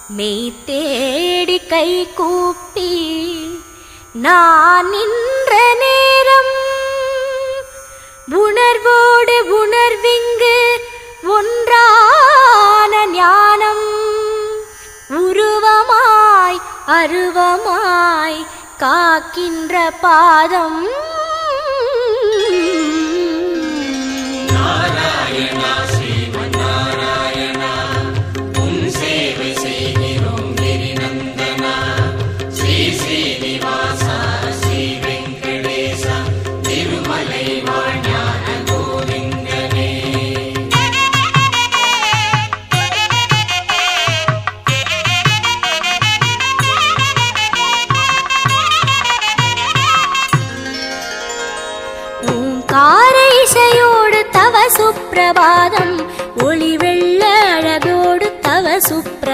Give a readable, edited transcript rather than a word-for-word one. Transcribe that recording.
மெய் தேடி கை கூப்பி நான் நின்ற நேரம் உணர்வோடு உணர்விங்கு ஒன்றான ஞானம் உருவமாய் அருவமாய் காக்கின்ற பாதம் நாராயணா ஸ்ரீமன் நாராயணா உன் சேவை செய்கிறோம் கிரிநந்தனா ஸ்ரீ ஸ்ரீனிவாசா ஸ்ரீ வெங்கடேசா திருமலை வாழ்ஞான கோவிந்தனே. ஓங்கார இசையோடு தவ சுப்பிரபாதம் ஒளி வெள்ள அழகோடு தவ சுப்பிரபாதம்